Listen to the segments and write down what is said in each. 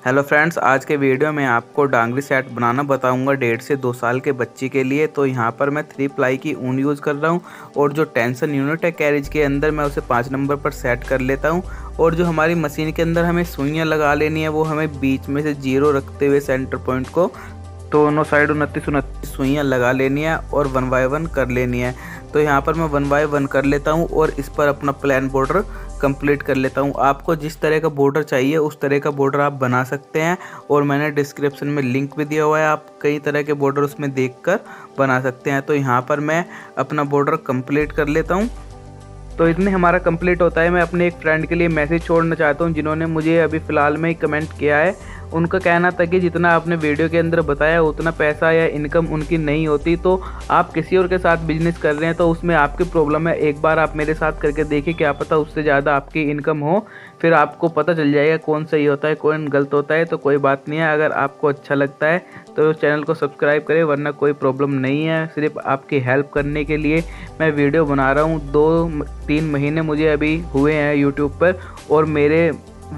Hello friends, आज के video में आपको डांगरी सेट बनाना बताऊंगा 1.5 से 2 साल के बच्चे के लिए। तो यहाँ पर मैं 3 प्लाई की ऊन यूज़ कर रहा हूँ और जो टेंशन यूनिट है कैरिज के अंदर मैं उसे 5 नंबर पर सेट कर लेता हूँ। और जो हमारी मशीन के अंदर हमें सुइयाँ लगा लेनी है वो हमें बीच में से 0 रखते हुए सेंटर पॉइंट को दोनों साइड 29 सुइयाँ लगा लेनी है और 1 बाय 1 कर लेनी है। तो यहाँ पर मैं 1 बाय 1 कर लेता हूँ और इस पर अपना प्लान बॉर्डर कंप्लीट कर लेता हूँ। आपको जिस तरह का बॉर्डर चाहिए उस तरह का बॉर्डर आप बना सकते हैं और मैंने डिस्क्रिप्शन में लिंक भी दिया हुआ है, आप कई तरह के बॉर्डर उसमें देखकर बना सकते हैं। तो यहाँ पर मैं अपना बॉर्डर कंप्लीट कर लेता हूँ। तो इतने हमारा कंप्लीट होता है। मैं अपने एक फ्रेंड के लिए मैसेज छोड़ना चाहता हूँ जिन्होंने मुझे अभी फ़िलहाल में ही कमेंट किया है। उनका कहना था कि जितना आपने वीडियो के अंदर बताया उतना पैसा या इनकम उनकी नहीं होती। तो आप किसी और के साथ बिजनेस कर रहे हैं तो उसमें आपकी प्रॉब्लम है, एक बार आप मेरे साथ करके देखिए, क्या पता उससे ज़्यादा आपकी इनकम हो। फिर आपको पता चल जाएगा कौन सही होता है कौन गलत होता है। तो कोई बात नहीं है, अगर आपको अच्छा लगता है तो चैनल को सब्सक्राइब करें, वरना कोई प्रॉब्लम नहीं है। सिर्फ आपकी हेल्प करने के लिए मैं वीडियो बना रहा हूँ। 2-3 महीने मुझे अभी हुए हैं यूट्यूब पर और मेरे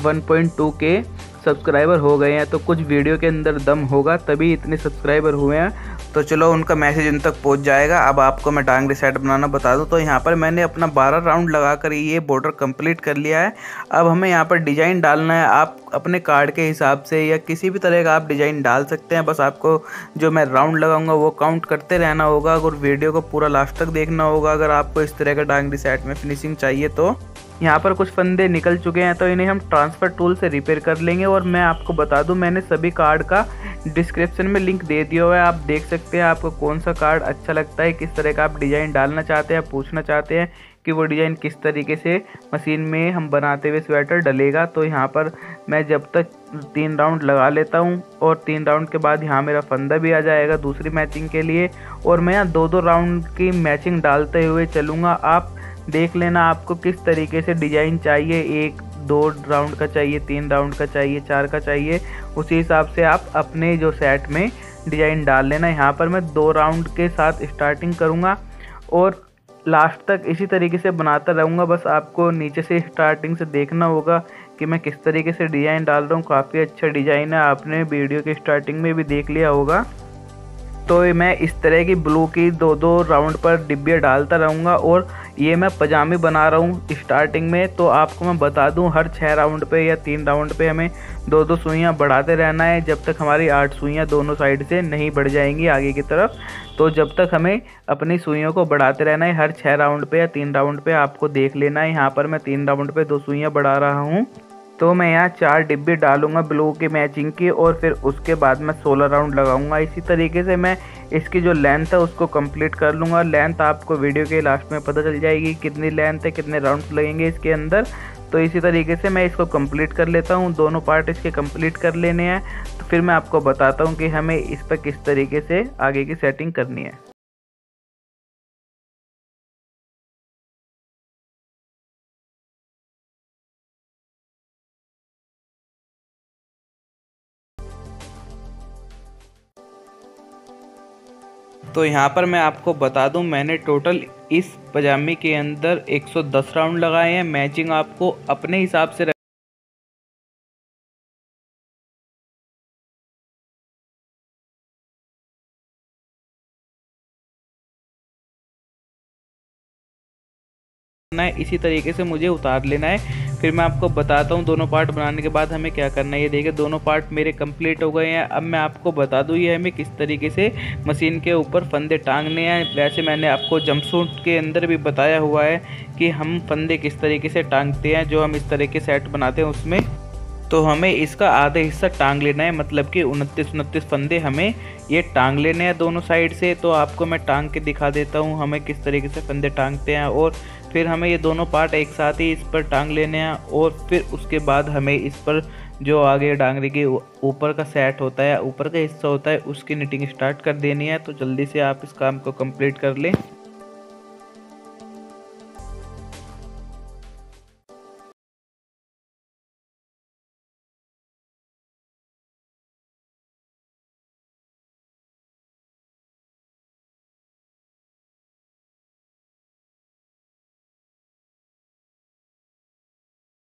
1.2 के सब्सक्राइबर हो गए हैं। तो कुछ वीडियो के अंदर दम होगा तभी इतने सब्सक्राइबर हुए हैं। तो चलो उनका मैसेज उन तक पहुंच जाएगा। अब आपको मैं डांगरी सेट बनाना बता दूं। तो यहाँ पर मैंने अपना 12 राउंड लगाकर ये बॉर्डर कंप्लीट कर लिया है। अब हमें यहाँ पर डिज़ाइन डालना है। आप अपने कार्ड के हिसाब से या किसी भी तरह का आप डिज़ाइन डाल सकते हैं। बस आपको जो मैं राउंड लगाऊंगा वो काउंट करते रहना होगा और वीडियो को पूरा लास्ट तक देखना होगा अगर आपको इस तरह का डांगरी सेट में फिनिशिंग चाहिए। तो यहाँ पर कुछ फंदे निकल चुके हैं तो इन्हें हम ट्रांसफ़र टूल से रिपेयर कर लेंगे। और मैं आपको बता दूं, मैंने सभी कार्ड का डिस्क्रिप्शन में लिंक दे दिया हुआ है, आप देख सकते हैं आपको कौन सा कार्ड अच्छा लगता है, किस तरह का आप डिज़ाइन डालना चाहते हैं, पूछना चाहते हैं कि वो डिज़ाइन किस तरीके से मशीन में हम बनाते हुए स्वेटर डलेगा। तो यहाँ पर मैं जब तक 3 राउंड लगा लेता हूँ और 3 राउंड के बाद यहाँ मेरा फंदा भी आ जाएगा दूसरी मैचिंग के लिए। और मैं यहाँ 2-2 राउंड की मैचिंग डालते हुए चलूँगा। आप देख लेना आपको किस तरीके से डिज़ाइन चाहिए, 1-2 राउंड का चाहिए, 3 राउंड का चाहिए, 4 का चाहिए, उसी हिसाब से आप अपने जो सेट में डिज़ाइन डाल लेना। यहाँ पर मैं 2 राउंड के साथ स्टार्टिंग करूँगा और लास्ट तक इसी तरीके से बनाता रहूँगा। बस आपको नीचे से स्टार्टिंग से देखना होगा कि मैं किस तरीके से डिज़ाइन डाल रहा हूँ। काफ़ी अच्छा डिज़ाइन है, आपने वीडियो के स्टार्टिंग में भी देख लिया होगा। तो मैं इस तरह की ब्लू की 2-2 राउंड पर डिब्बियाँ डालता रहूँगा। और ये मैं पजामे बना रहा हूँ स्टार्टिंग में। तो आपको मैं बता दूँ, हर 6 राउंड पे या 3 राउंड पे हमें 2-2 सुइयाँ बढ़ाते रहना है जब तक हमारी 8 सुइयाँ दोनों साइड से नहीं बढ़ जाएंगी आगे की तरफ। तो जब तक हमें अपनी सुइयों को बढ़ाते रहना है, हर 6 राउंड पे या 3 राउंड पे आपको देख लेना है। यहाँ पर मैं 3 राउंड पे 2 सुइयाँ बढ़ा रहा हूँ। तो मैं यहाँ 4 डिब्बे डालूंगा ब्लू के मैचिंग की और फिर उसके बाद मैं 16 राउंड लगाऊंगा। इसी तरीके से मैं इसकी जो लेंथ है उसको कंप्लीट कर लूँगा। लेंथ आपको वीडियो के लास्ट में पता चल जाएगी कितनी लेंथ है, कितने राउंड्स लगेंगे इसके अंदर। तो इसी तरीके से मैं इसको कंप्लीट कर लेता हूँ, दोनों पार्ट इसके कंप्लीट कर लेने हैं। तो फिर मैं आपको बताता हूँ कि हमें इस पर किस तरीके से आगे की सेटिंग करनी है। तो यहाँ पर मैं आपको बता दूं, मैंने टोटल इस पजामे के अंदर 110 राउंड लगाए हैं। मैचिंग आपको अपने हिसाब से रखना है, इसी तरीके से मुझे उतार लेना है। फिर मैं आपको बताता हूँ दोनों पार्ट बनाने के बाद हमें क्या करना है। ये देखिए दोनों पार्ट मेरे कंप्लीट हो गए हैं। अब मैं आपको बता दूँ ये हमें किस तरीके से मशीन के ऊपर फंदे टांगने हैं। वैसे मैंने आपको जंपसूट के अंदर भी बताया हुआ है कि हम फंदे किस तरीके से टांगते हैं, जो हम इस तरह के सेट बनाते हैं उसमें। तो हमें इसका आधा हिस्सा टांग लेना है, मतलब कि 29 फंदे हमें ये टांग लेने हैं दोनों साइड से। तो आपको मैं टांग के दिखा देता हूँ हमें किस तरीके से फंदे टांगते हैं। और फिर हमें ये दोनों पार्ट एक साथ ही इस पर टांग लेने हैं और फिर उसके बाद हमें इस पर जो आगे डांगरी के ऊपर का सेट होता है, ऊपर का हिस्सा होता है, उसकी निटिंग स्टार्ट कर देनी है। तो जल्दी से आप इस काम को कंप्लीट कर लें।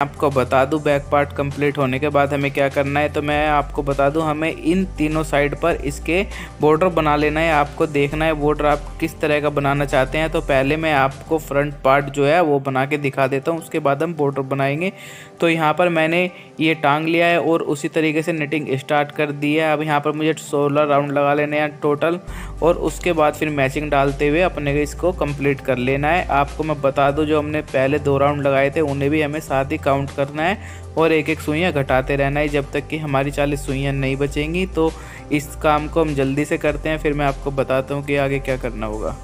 आपको बता दूं बैक पार्ट कंप्लीट होने के बाद हमें क्या करना है। तो मैं आपको बता दूं, हमें इन तीनों साइड पर इसके बॉर्डर बना लेना है। आपको देखना है बॉर्डर आप किस तरह का बनाना चाहते हैं। तो पहले मैं आपको फ्रंट पार्ट जो है वो बना के दिखा देता हूं, उसके बाद हम बॉर्डर बनाएंगे। तो यहाँ पर मैंने ये टांग लिया है और उसी तरीके से निटिंग स्टार्ट कर दी है। अब यहाँ पर मुझे 16 राउंड लगा लेने हैं टोटल, और उसके बाद फिर मैचिंग डालते हुए अपने को इसको कंप्लीट कर लेना है। आपको मैं बता दूं, जो हमने पहले 2 राउंड लगाए थे उन्हें भी हमें साथ ही काउंट करना है और एक एक सुइयाँ घटाते रहना है जब तक कि हमारी 40 सुइयाँ नहीं बचेंगी। तो इस काम को हम जल्दी से करते हैं, फिर मैं आपको बताता हूँ कि आगे क्या करना होगा।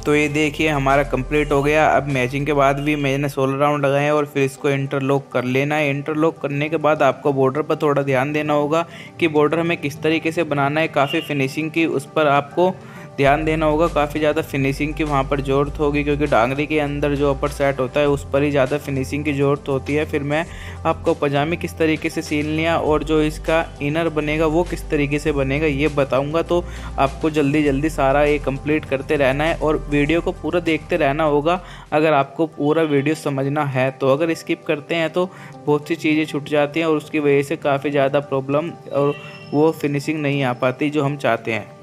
तो ये देखिए हमारा कंप्लीट हो गया। अब मैचिंग के बाद भी मैंने 16 राउंड लगाए हैं और फिर इसको इंटरलॉक कर लेना है। इंटरलॉक करने के बाद आपको बॉर्डर पर थोड़ा ध्यान देना होगा कि बॉर्डर हमें किस तरीके से बनाना है। काफ़ी फिनिशिंग की उस पर आपको ध्यान देना होगा, काफ़ी ज़्यादा फिनिशिंग की वहाँ पर ज़रूरत होगी, क्योंकि डांगरी के अंदर जो अपर सेट होता है उस पर ही ज़्यादा फिनिशिंग की ज़रूरत होती है। फिर मैं आपको पजामे किस तरीके से सील लिया और जो इसका इनर बनेगा वो किस तरीके से बनेगा ये बताऊंगा। तो आपको जल्दी जल्दी सारा ये कंप्लीट करते रहना है और वीडियो को पूरा देखते रहना होगा अगर आपको पूरा वीडियो समझना है। तो अगर स्किप करते हैं तो बहुत सी चीज़ें छूट जाती हैं और उसकी वजह से काफ़ी ज़्यादा प्रॉब्लम और वो फिनिशिंग नहीं आ पाती जो हम चाहते हैं।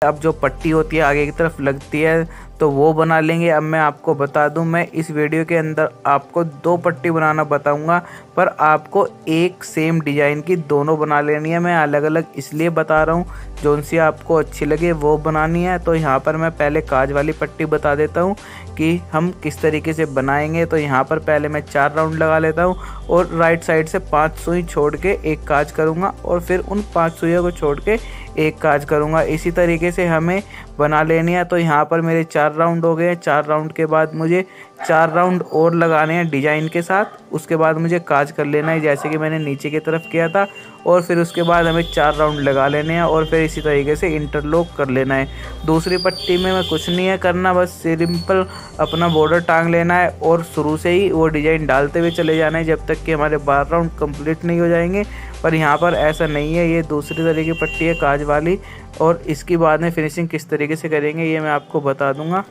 अब जो पट्टी होती है आगे की तरफ लगती है तो वो बना लेंगे। अब मैं आपको बता दूं, मैं इस वीडियो के अंदर आपको 2 पट्टी बनाना बताऊंगा, पर आपको एक सेम डिजाइन की दोनों बना लेनी है। मैं अलग अलग इसलिए बता रहा हूं, जोन सी आपको अच्छी लगे वो बनानी है। तो यहाँ पर मैं पहले काज वाली पट्टी बता देता हूँ कि हम किस तरीके से बनाएंगे। तो यहाँ पर पहले मैं 4 राउंड लगा लेता हूँ और राइट साइड से 5 सुई छोड़ के एक काज करूँगा और फिर उन 5 सुइयों को छोड़ के एक काज करूँगा। इसी तरीके से हमें बना लेनी है। तो यहाँ पर मेरे 4 राउंड हो गए हैं। 4 राउंड के बाद मुझे 4 राउंड और लगाने हैं डिजाइन के साथ। उसके बाद मुझे काज कर लेना है जैसे कि मैंने नीचे की तरफ किया था, और फिर उसके बाद हमें 4 राउंड लगा लेने हैं और फिर इसी तरीके से इंटरलॉक कर लेना है। दूसरी पट्टी में मैं कुछ नहीं है करना, बस सिंपल अपना बॉर्डर टांग लेना है और शुरू से ही वो डिज़ाइन डालते हुए चले जाना है जब तक कि हमारे 12 राउंड कंप्लीट नहीं हो जाएंगे। पर यहाँ पर ऐसा नहीं है, ये दूसरी तरह की पट्टी है काज वाली, और इसकी बाद में फिनिशिंग किस तरीके से करेंगे ये मैं आपको बता दूंगा।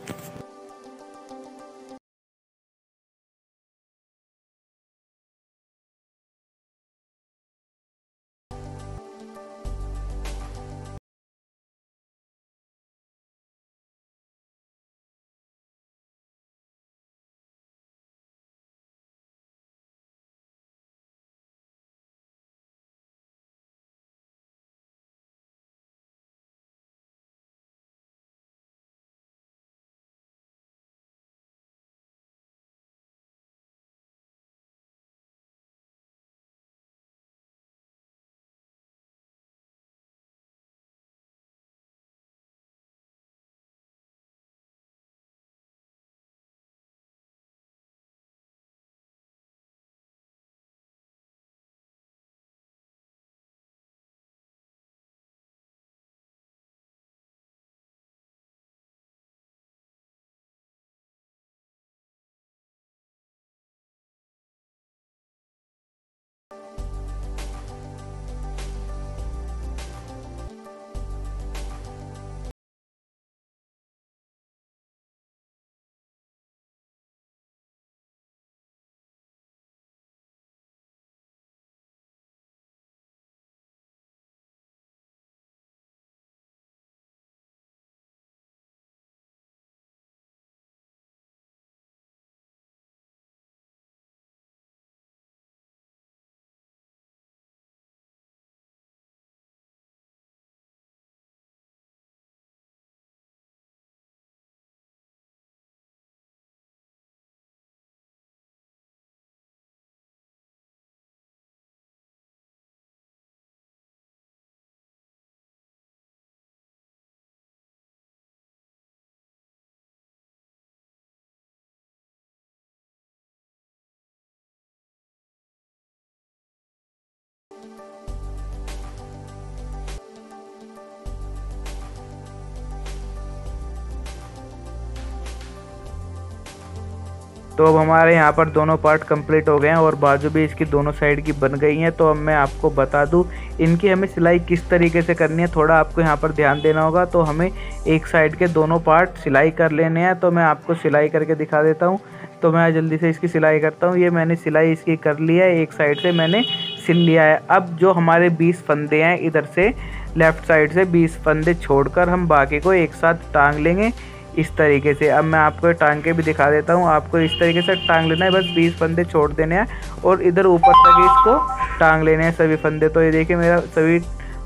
तो अब हमारे यहाँ पर दोनों पार्ट कंप्लीट हो गए हैं और बाजू भी इसकी दोनों साइड की बन गई हैं। तो अब मैं आपको बता दूँ इनकी हमें सिलाई किस तरीके से करनी है, थोड़ा आपको यहाँ पर ध्यान देना होगा। तो हमें एक साइड के दोनों पार्ट सिलाई कर लेने हैं। तो मैं आपको सिलाई करके दिखा देता हूँ। तो मैं जल्दी से इसकी सिलाई करता हूँ। ये मैंने सिलाई इसकी कर लिया है, एक साइड से मैंने सिल लिया है। अब जो हमारे 20 फंदे हैं, इधर से लेफ़्ट साइड से 20 फंदे छोड़कर हम बाकी को एक साथ टांग लेंगे इस तरीके से। अब मैं आपको टांग के भी दिखा देता हूँ। आपको इस तरीके से टांग लेना है, बस 20 फंदे छोड़ देने हैं और इधर ऊपर तक इसको टांग लेने हैं सभी फंदे। तो ये देखिए मेरा सभी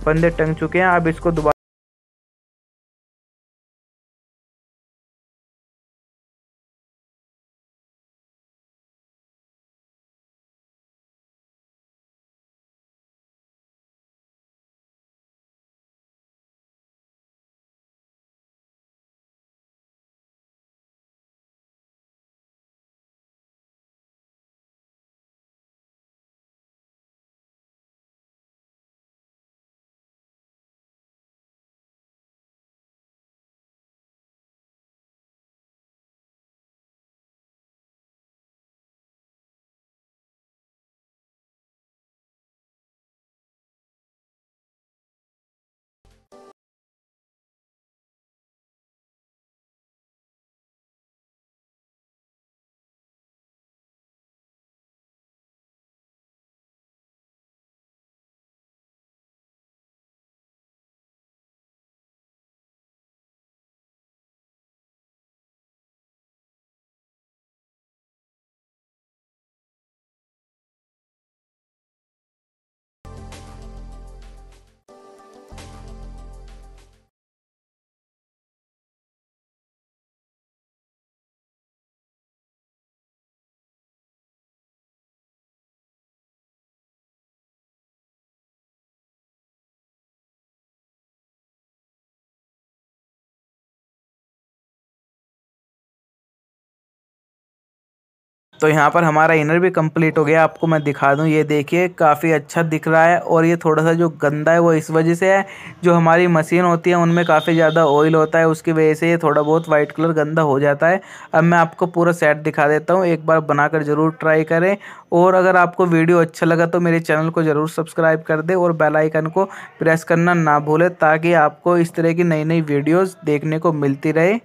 फंदे टंग चुके हैं। अब इसको दोबारा तो यहाँ पर हमारा इनर भी कंप्लीट हो गया। आपको मैं दिखा दूँ, ये देखिए काफ़ी अच्छा दिख रहा है। और ये थोड़ा सा जो गंदा है वो इस वजह से है, जो हमारी मशीन होती है उनमें काफ़ी ज़्यादा ऑयल होता है, उसकी वजह से ये थोड़ा बहुत वाइट कलर गंदा हो जाता है। अब मैं आपको पूरा सेट दिखा देता हूँ, एक बार बनाकर ज़रूर ट्राई करें। और अगर आपको वीडियो अच्छा लगा तो मेरे चैनल को ज़रूर सब्सक्राइब कर दें और बेल आइकन को प्रेस करना ना भूलें, ताकि आपको इस तरह की नई नई वीडियोज़ देखने को मिलती रहे।